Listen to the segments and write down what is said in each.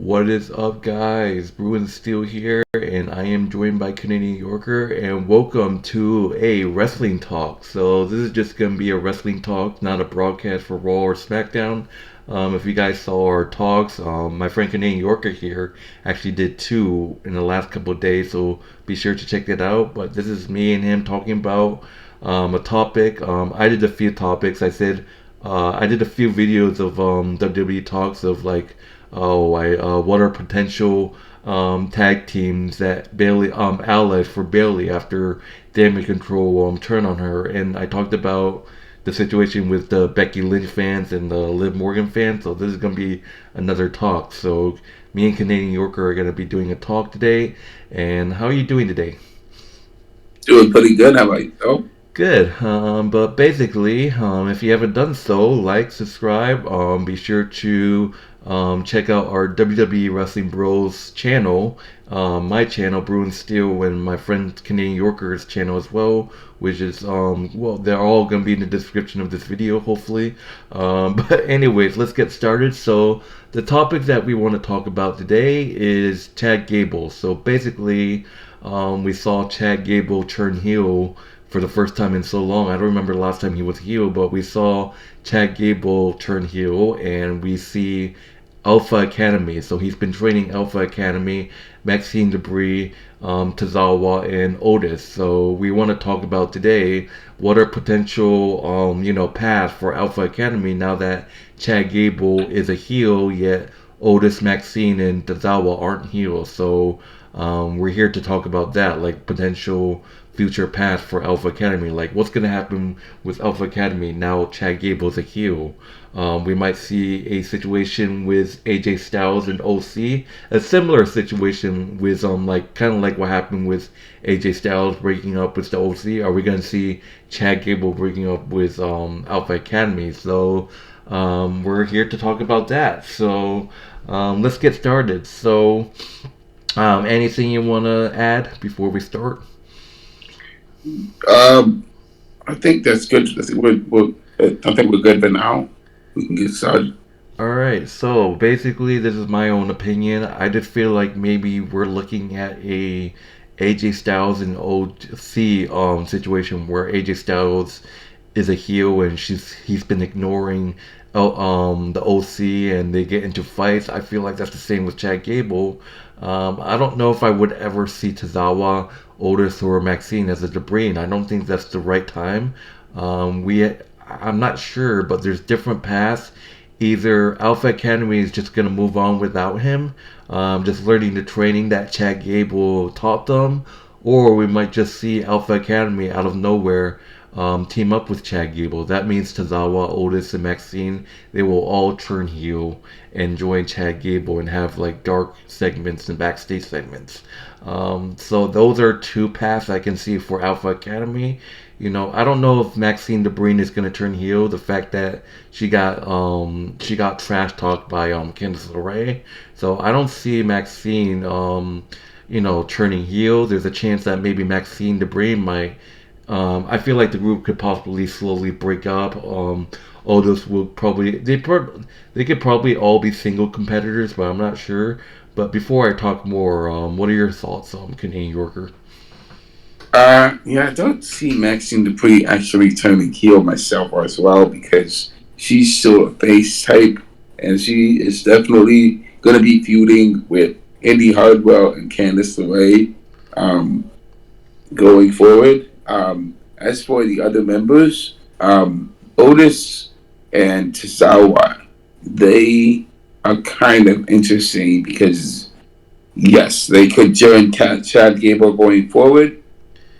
What is up, guys? Bruin Steel here, and I am joined by Canadian Yorker, and welcome to a wrestling talk. So, this is just going to be a wrestling talk, not a broadcast for Raw or SmackDown. If you guys saw our talks, my friend Canadian Yorker here actually did two in the last couple of days, so be sure to check that out. But this is me and him talking about a topic. I did a few topics. I did a few videos of WWE talks of like, what are potential tag teams that Bailey allied for Bailey after Damage Control turn on her, and I talked about the situation with the Becky Lynch fans and the Liv Morgan fans. So this is gonna be another talk. So me and Canadian Yorker are gonna be doing a talk today. And how are you doing today? Doing pretty good. How about you? Good. But basically, if you haven't done so, like, subscribe. Be sure to check out our WWE Wrestling Bros channel, my channel, Bruin Steel, and my friend Canadian Yorker's channel as well, which is, well, they're all going to be in the description of this video, hopefully. But, anyways, let's get started. So, the topic that we want to talk about today is Chad Gable. So, basically, we saw Chad Gable turn heel for the first time in so long. I don't remember the last time he was heel, but we saw Chad Gable turn heel, and we see Alpha Academy. So he's been training Alpha Academy, Maxine Debris, Tozawa, and Otis. So we want to talk about today what are potential, paths for Alpha Academy now that Chad Gable is a heel, yet Otis, Maxine, and Tozawa aren't heels. So we're here to talk about that, like potential future path for Alpha Academy. Like, what's going to happen with Alpha Academy now Chad Gable's a heel? We might see a situation with AJ Styles and OC, a similar situation with like kind of like what happened with AJ Styles breaking up with the OC. Are we going to see Chad Gable breaking up with Alpha Academy? So we're here to talk about that. So let's get started. So anything you want to add before we start? Um, I think that's good. I think we're good for now. We can get started. All right, so basically, this is my own opinion. I just feel like maybe we're looking at a AJ Styles and OC situation where AJ Styles is a heel and he's been ignoring the OC and they get into fights. I feel like that's the same with Chad Gable. I don't know if I would ever see Tozawa, Otis, or Maxine as a Debris. I don't think that's the right time. I'm not sure, but there's different paths. Either Alpha Academy is just going to move on without him, just learning the training that Chad Gable taught them, or we might just see Alpha Academy out of nowhere team up with Chad Gable. That means Tozawa, Otis, and Maxine, they will all turn heel and join Chad Gable and have like dark segments and backstage segments. So those are two paths I can see for Alpha Academy. I don't know if Maxine Debris is gonna turn heel. The fact that she got trash talked by Candice LeRae, so I don't see Maxine turning heel. There's a chance that maybe Maxine Debris might. I feel like the group could possibly slowly break up. All those will probably they could probably all be single competitors, but I'm not sure. But before I talk more, what are your thoughts on Canadian Yorker? Yeah, I don't see Maxine Dupree actually turning heel myself as well because she's still a face type, and she is definitely going to be feuding with Indy Hardwell and Candice LeRae going forward. As for the other members, Otis and Tozawa, they are kind of interesting because yes, they could join Chad Gable going forward.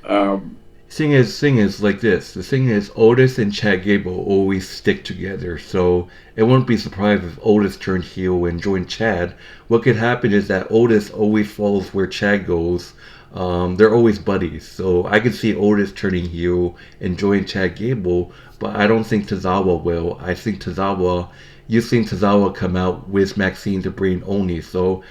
Um, Thing is like this. The thing is, Otis and Chad Gable always stick together, so it wouldn't be surprised if Otis turned heel and joined Chad. What could happen is that Otis always follows where Chad goes. They're always buddies, so I could see Otis turning heel and join Chad Gable, but I don't think Tozawa will. I think you've seen Tozawa come out with Maxine Debris only, so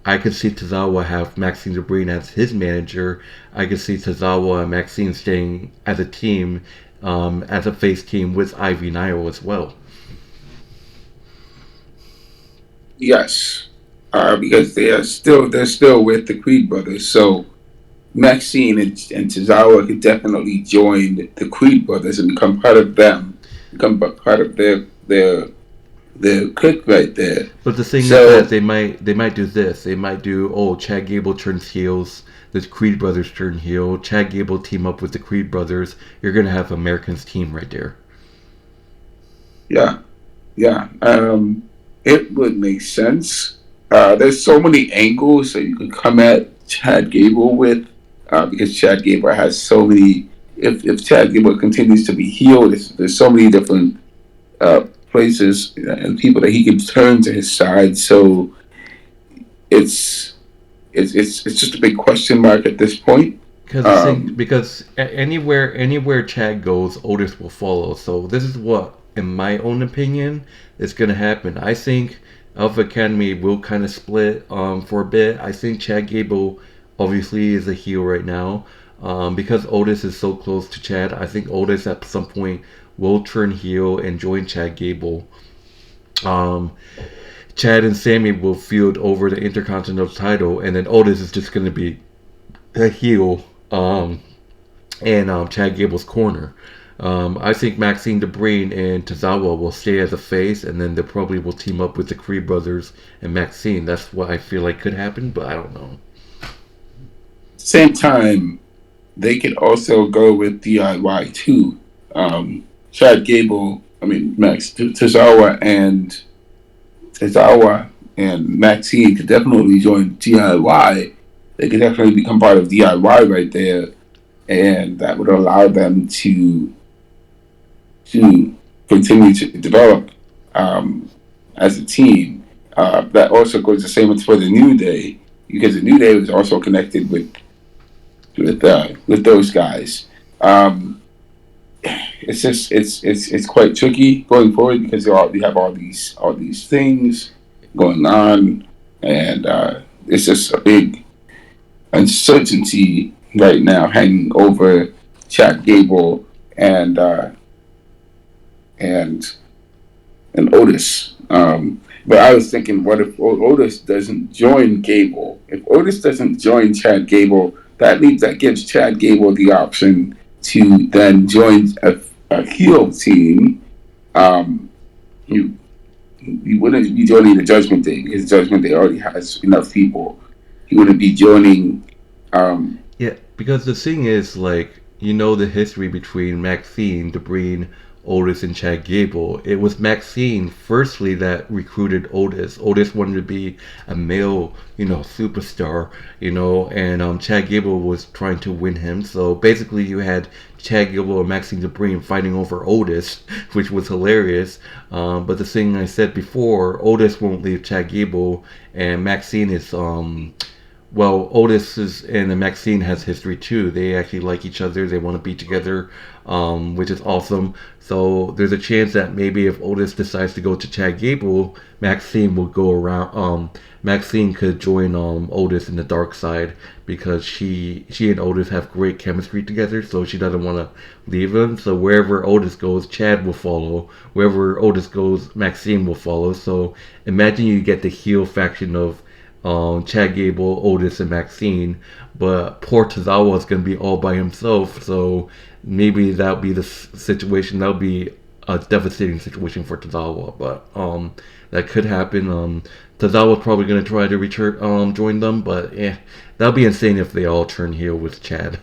I could see Tozawa have Maxine Debris as his manager. I could see Tozawa and Maxine staying as a team, as a face team with Ivy Nile as well. yes. because they're still with the Creed brothers. So Maxine and Tozawa could definitely join the Creed brothers and become part of them, become part of their clique right there. But the thing is that So they might do this. They might do, oh, Chad Gable turns heels. The Creed brothers turn heel. Chad Gable team up with the Creed brothers. You're gonna have Americans team right there. yeah, yeah, it would make sense. There's so many angles that you could come at Chad Gable with, because Chad Gable has so many. If Chad Gable continues to be healed, there's so many different places and people that he can turn to his side. So it's it's just a big question mark at this point. Um, Because anywhere Chad goes, Otis will follow. So this is what, in my own opinion, is gonna happen. I think Alpha Academy will kind of split for a bit. I think Chad Gable obviously is a heel right now. Because Otis is so close to Chad, I think Otis at some point will turn heel and join Chad Gable. Um, Chad and Sammy will feud over the Intercontinental title, and then Otis is just going to be a heel in Chad Gable's corner. I think Maxine DeBreen and Tozawa will stay as a face, and then they probably will team up with the Creed brothers and Maxine. That's what I feel like could happen, but I don't know. Same time, they could also go with DIY too. Chad Gable, I mean Max Tozawa and Maxine could definitely join DIY. They could definitely become part of DIY right there, and that would allow them to continue to develop um, as a team. That also goes the same for the New Day, because the New Day was also connected with those guys. Um, it's just it's quite tricky going forward because we have all these things going on, and it's just a big uncertainty right now hanging over Chad Gable and and and Otis. But I was thinking, what if Otis doesn't join Gable? If Otis doesn't join Chad Gable, that gives Chad Gable the option to then join a heel team. Um, you you wouldn't be joining the Judgment Day because Judgment Day already has enough people. You wouldn't be joining. Um, Yeah, because the thing is, like, the history between Maxine, DeBreen, Otis, and Chad Gable. It was Maxine, firstly, that recruited Otis. Otis wanted to be a male, superstar, and Chad Gable was trying to win him. So basically, you had Chad Gable and Maxine DeBreen fighting over Otis, which was hilarious. But the thing I said before, Otis won't leave Chad Gable, and Maxine is well, Otis is and Maxine has history too. They actually like each other. They want to be together, which is awesome. So there's a chance that maybe if Otis decides to go to Chad Gable, Maxine will go around. Maxine could join Otis in the dark side because she and Otis have great chemistry together. So she doesn't want to leave him. So wherever Otis goes, Chad will follow. Wherever Otis goes, Maxine will follow. So imagine you get the heel faction of Chad Gable, Otis, and Maxine, but poor Tozawa is going to be all by himself. So maybe that'll be the situation. That'll be a devastating situation for Tozawa, but that could happen. Tozawa's probably going to try to return, join them, but that'll be insane if they all turn heel with Chad.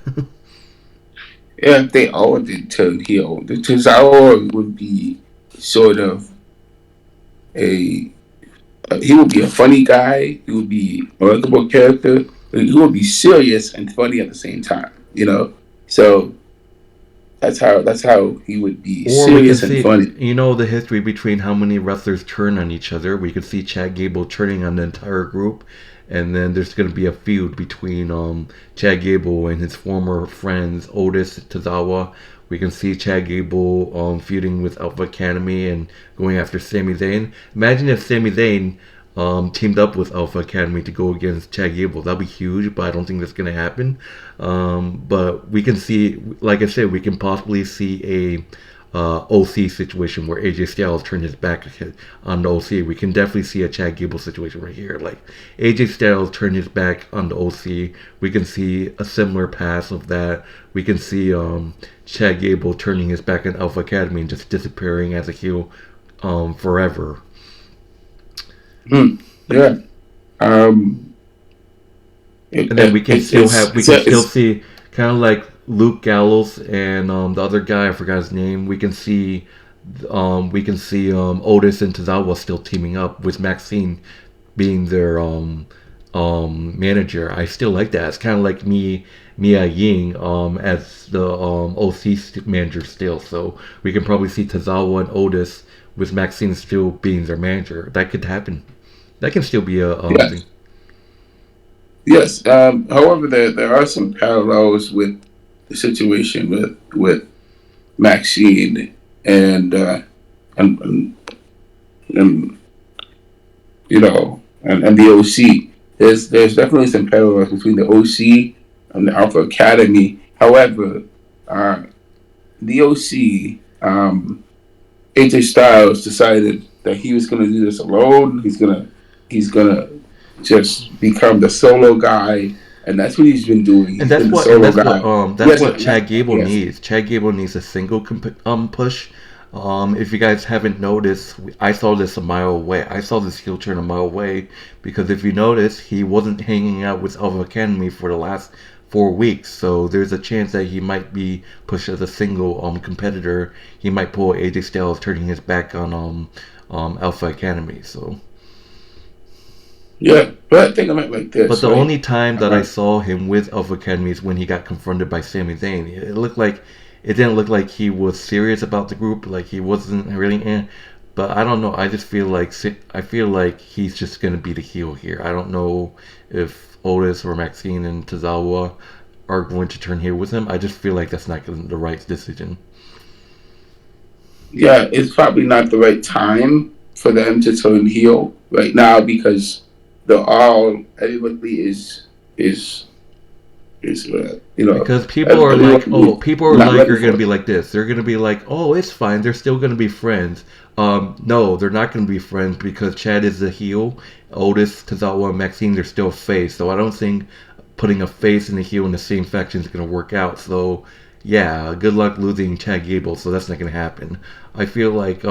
yeah, if they all did turn heel, the Tozawa would be sort of a he would be a funny guy. He would be a likable character. He would be serious and funny at the same time. So that's how he would be Or we can serious and see, funny. the history between how many wrestlers turn on each other. We could see Chad Gable turning on the entire group, and then there's going to be a feud between Chad Gable and his former friends Otis Tozawa. We can see Chad Gable feuding with Alpha Academy and going after Sami Zayn. Imagine if Sami Zayn teamed up with Alpha Academy to go against Chad Gable. That'd be huge, but I don't think that's going to happen. But we can see, like I said, we can possibly see OC situation where AJ Styles turned his back on the OC. We can definitely see a Chad Gable situation right here. Like AJ Styles turned his back on the OC. We can see a similar pass of that. We can see Chad Gable turning his back on Alpha Academy and just disappearing as a heel forever. Hmm. Yeah. Um, And then we can still have we can still it's see kind of like Luke Gallows and the other guy I forgot his name. We can see Otis and Tozawa still teaming up with Maxine being their manager. I still like that. It's kind of like Mia Ying as the OC manager still. So we can probably see Tozawa and Otis with Maxine still being their manager. That could happen. That can still be a thing. yes, yes. However, there are some parallels with the situation with Maxine and and, and and the OC. There's definitely some parallels between the OC and the Alpha Academy. However, uh, the OC, AJ Styles decided that he was going to do this alone. He's gonna just become the solo guy, and that's what he's been doing. And He's been that's the what and solo that's what guy. that's Yes, what Chad Gable yes, needs. Chad Gable needs a single push. If you guys haven't noticed, I saw this a mile away. I saw this heel turn a mile away because if you notice, he wasn't hanging out with Alpha Academy for the last 4 weeks. So there's a chance that he might be pushed as a single competitor. He might pull AJ Styles, turning his back on Alpha Academy. So. yeah. But think of it like But this, the right? only time that I Uh, saw him with Alpha Academy is when he got confronted by Sami Zayn. It didn't look like he was serious about the group, like he wasn't really in. But I don't know. I feel like he's just gonna be the heel here. I don't know if Otis or Maxine and Tozawa are going to turn heel with him. I just feel like that's not the right decision. yeah, it's probably not the right time for them to turn heel right now because they're all everybody is Because people are like, everyone oh, is people are not like, ready are gonna for be it. like this. They're gonna be like, oh, it's fine. They're still gonna be friends. No, they're not gonna be friends because Chad is the heel. Otis, Tozawa, and Maxine, they're still face. So I don't think putting a face and a heel in the same faction is gonna work out. So yeah, good luck losing Chad Gable. So that's not gonna happen. I feel like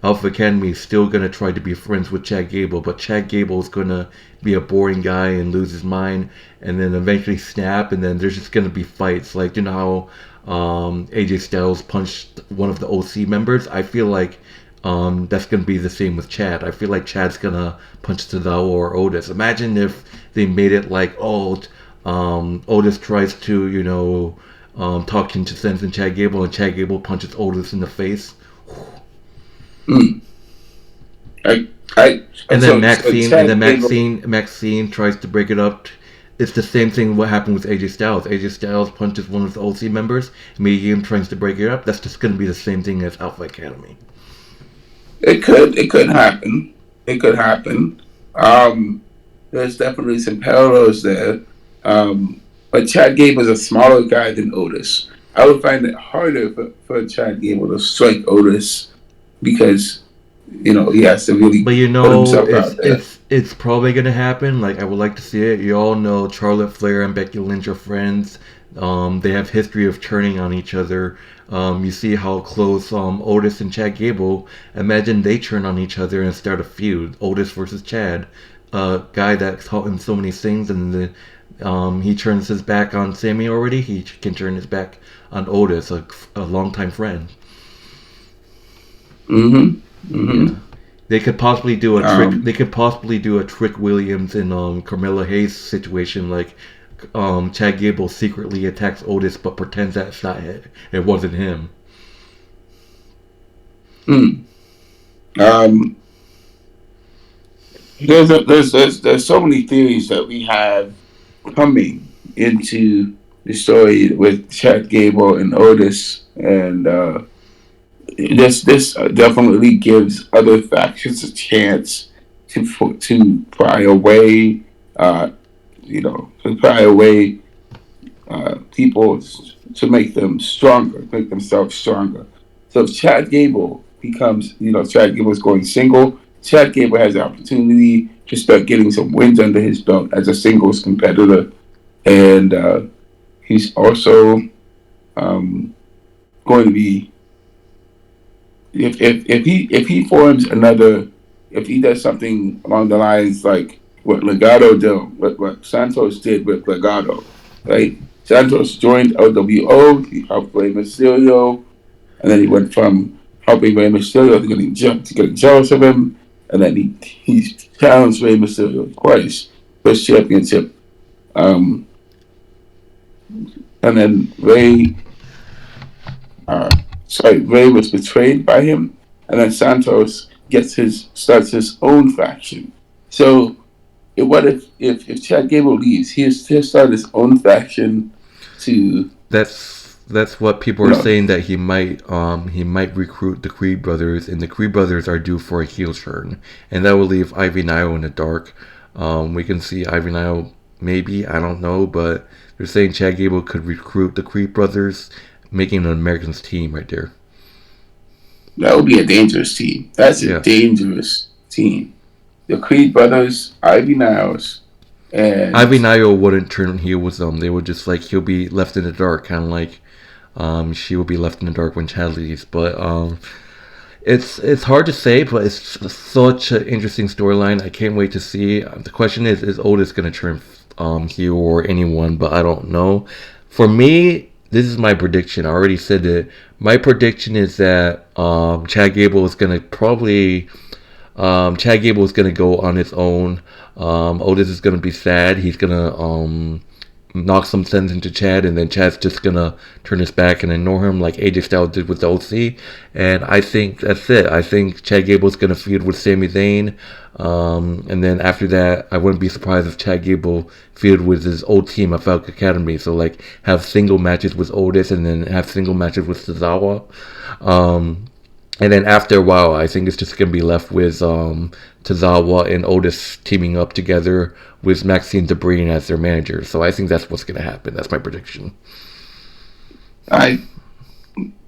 Alpha Academy is still gonna try to be friends with Chad Gable, but Chad Gable is gonna be a boring guy and lose his mind and then eventually snap, and then there's just gonna be fights. Like how AJ Styles punched one of the OC members. I feel like that's gonna be the same with Chad. I feel like Chad's gonna punch Tozawa or Otis. Imagine if they made it like, oh, Otis tries to talk into sense in Chad Gable, and Chad Gable punches Otis in the face. Mm. I, And then so Maxine, and Chad then Gable, Maxine tries to break it up. It's the same thing what happened with AJ Styles. AJ Styles punches one of the OC members. Medium tries to break it up. That's just going to be the same thing as Alpha Academy. it could happen. It could happen. Um, there's definitely some parallels there. But Chad Gable is a smaller guy than Otis. I would find it harder for Chad Gable to strike Otis because he has to But really put himself it's out there. it's probably gonna happen. Like I would like to see it. You all know Charlotte Flair and Becky Lynch are friends. They have history of turning on each other. You see how close Otis and Chad Gable. Imagine they turn on each other and start a feud. Otis versus Chad, a guy that taught him so many things, and he turns his back on Sammy already. He can turn his back on Otis, a longtime friend. Mm-hmm. Yeah. Mm-hmm. They could possibly do a trick. Um, They could possibly do a Trick Williams and Carmella Hayes situation, like Chad Gable secretly attacks Otis but pretends that it wasn't him. mm. um, there's so many theories that we have coming into the story with Chad Gable and Otis, and this definitely gives other factions a chance to pry away, uh, to pry away people to make them stronger, make themselves stronger. So if Chad Gable becomes, Chad Gable is going single, Chad Gable has the opportunity to start getting some wins under his belt as a singles competitor, and he's also um, going to be if he forms another, if he does something along the lines like what Legado did, what Santos did with Legado, right? Santos joined LWO, he helped Rey Mysterio, and then he went from helping Rey Mysterio to getting jealous of him, and then he challenged Rey Mysterio twice for his championship. Um, and then uh, Ray was betrayed by him, and then Santos starts his own faction. So, what if Chad Gable leaves? He'll start his own faction to That's what people you are know saying, that he might recruit the Creed brothers, and the Creed brothers are due for a heel turn, and that will leave Ivy Nile in the dark. We can see Ivy Nile, maybe, I don't know, but they're saying Chad Gable could recruit the Creed brothers, making an Americans team right there. that would be a dangerous team. That's a Yeah. dangerous team. The Creed brothers, Ivy Niles, Ivy and Nile wouldn't turn heel with them. They would just, like, he'll be left in the dark, kind of like she will be left in the dark when Chad leaves. But it's hard to say, but it's such an interesting storyline. I can't wait to see. The question is Otis going to turn heel or anyone? But I don't know. For me, this is my prediction. I already said it. My prediction is that Chad Gable is going to probably Chad Gable is going to go on his own. Otis is going to be sad. He's going to knock some sense into Chad, and then Chad's just going to turn his back and ignore him like AJ Styles did with the OC. And I think that's it. I think Chad Gable's going to feud with Sami Zayn. And then after that, I wouldn't be surprised if Chad Gable feud with his old team at Falcon Academy. So, like, have single matches with Otis and then have single matches with Tozawa. And then after a while, I think it's just going to be left with Tozawa and Otis teaming up together with Maxine Debris as their manager. So I think that's what's going to happen. That's my prediction. I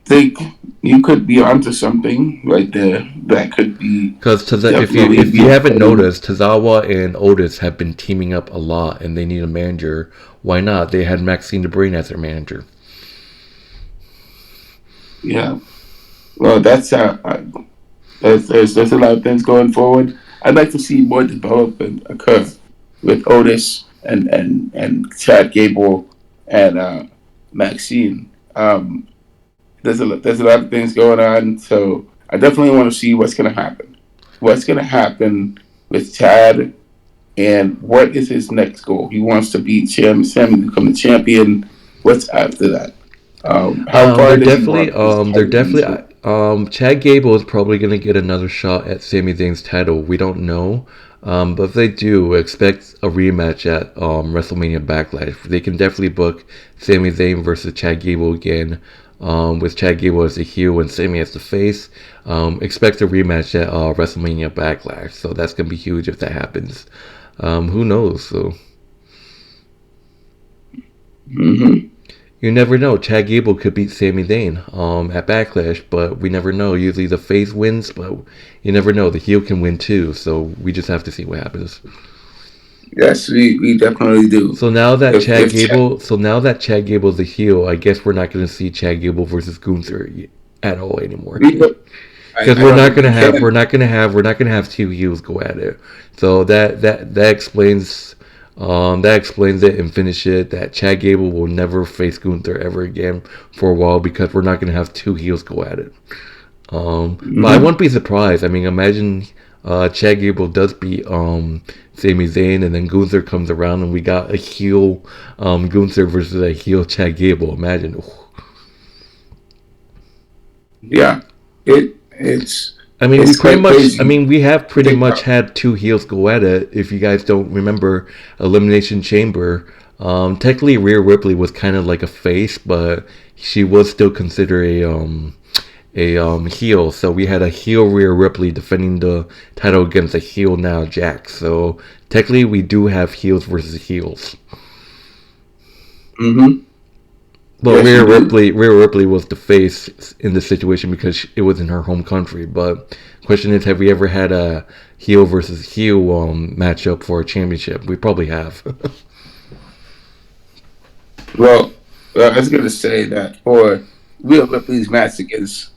think you could be onto something right there. That could be Because if you definitely if you be a haven't thing. noticed, Tozawa and Otis have been teaming up a lot, and they need a manager. Why not? They had Maxine Debris as their manager. Yeah. Well, that's there's a lot of things going forward. I'd like to see more development occur with Otis and Chad Gable and Maxine. There's a lot of things going on, so I definitely want to see what's going to happen. What's going to happen with Chad, and what is his next goal? He wants to beat Sammy, become the champion. What's after that? How They're far does he definitely, want his they're title reign definitely. to go? Chad Gable is probably gonna get another shot at Sami Zayn's title. We don't know, but if they do, expect a rematch at WrestleMania Backlash. They can definitely book Sami Zayn versus Chad Gable again, with Chad Gable as the heel and Sami as the face. Expect a rematch at WrestleMania Backlash. So that's gonna be huge if that happens. Who knows? So. Hmm. You never know. Chad Gable could beat Sami Zayn at Backlash, but we never know. Usually the face wins, but you never know. The heel can win too, so we just have to see what happens. Yes, we definitely do. If Chad, So now that Chad Gable's the heel, I guess we're not going to see Chad Gable versus Gunther at all anymore. we, Because I don't think we can. we're not gonna have two heels go at it. So that explains it and finish it. That Chad Gable will never face Gunther ever again for a while, because we're not gonna have two heels go at it. But I Hmm. wouldn't be surprised. I mean, imagine Chad Gable does beat Sami Zayn, and then Gunther comes around, and we got a heel Gunther versus a heel Chad Gable. Imagine. Yeah, it's I mean, we it's pretty quite much. I crazy mean, we have to pretty think much about. had two heels go at it. If you guys don't remember, Elimination Chamber. Technically, Rhea Ripley was kind of like a face, but she was still considered a heel. So we had a heel Rhea Ripley defending the title against a heel now Jax. So technically, we do have heels versus heels. Hmm. But Yes, you do. Rhea Ripley was the face in this situation because it was in her home country. But question is, have we ever had a heel versus heel matchup for a championship? We probably have. Well, I was going to say that for Rhea Ripley's match against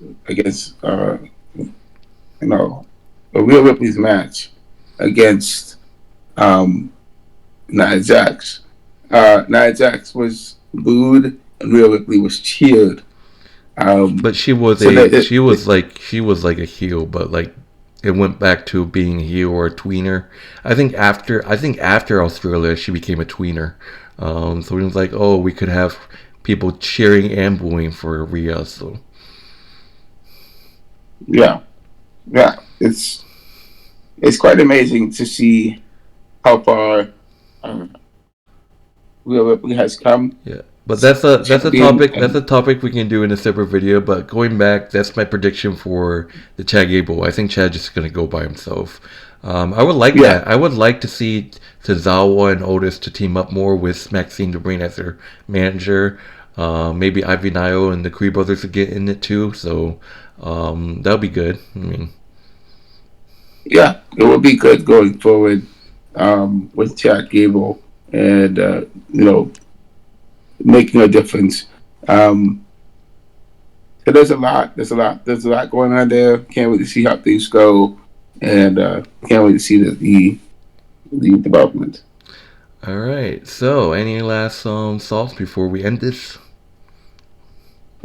you know, a Rhea Ripley's match against um, Nia Jax. Nia Jax was booed and Rhea Ripley was cheered. But So that she was like a heel, but like it went back to being a heel or a tweener. I think after Australia she became a tweener. So it was like, oh, we could have people cheering and booing for Rhea. So yeah, yeah, it's quite amazing to see how far uh, Rhea Ripley has come. yeah, but Champion that's a and topic we can do in a separate video. But going back, that's my prediction for the Chad Gable. I think Chad's just gonna go by himself. I would like yeah, that. I would like to see Tozawa and Otis to team up more with Maxine Dubrain as their manager. Maybe Ivy Nile and the Cree brothers to get in it too. So that'll be good. I mean, yeah, it will be good going forward with Chad Gable and making a difference. Um, so there's a lot going on there. Can't wait to see how things go, and can't wait to see the development. all right. So any last thoughts before we end this?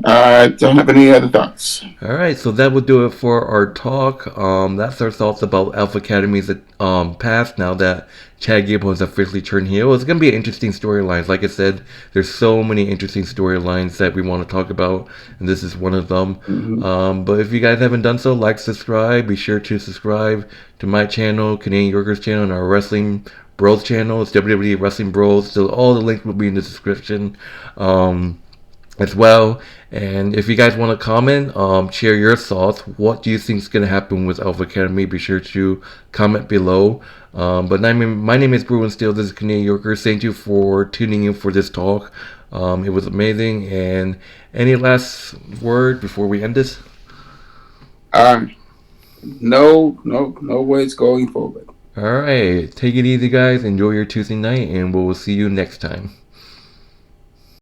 I don't have any other thoughts. All right, so that would do it for our talk. That's our thoughts about Alpha Academy's past now that Chad Gable has officially turned heel. It's going to be an interesting storylines. Like I said, there's so many interesting storylines that we want to talk about, and this is one of them. Mm-hmm. But if you guys haven't done so, like, subscribe. Be sure to subscribe to my channel, Canadian Yorkers channel, and our Wrestling Bros channel. It's WWE Wrestling Bros. So all the links will be in the description. As well. And if you guys want to comment, share your thoughts. What do you think is going to happen with Alpha Academy? Be sure to comment below. But my name is Bruin Steele. This is Canadian Yorker. Thank you for tuning in for this talk. It was amazing. And any last word before we end this? Uh, no ways going forward. All right. Take it easy, guys. Enjoy your Tuesday night, and we'll see you next time.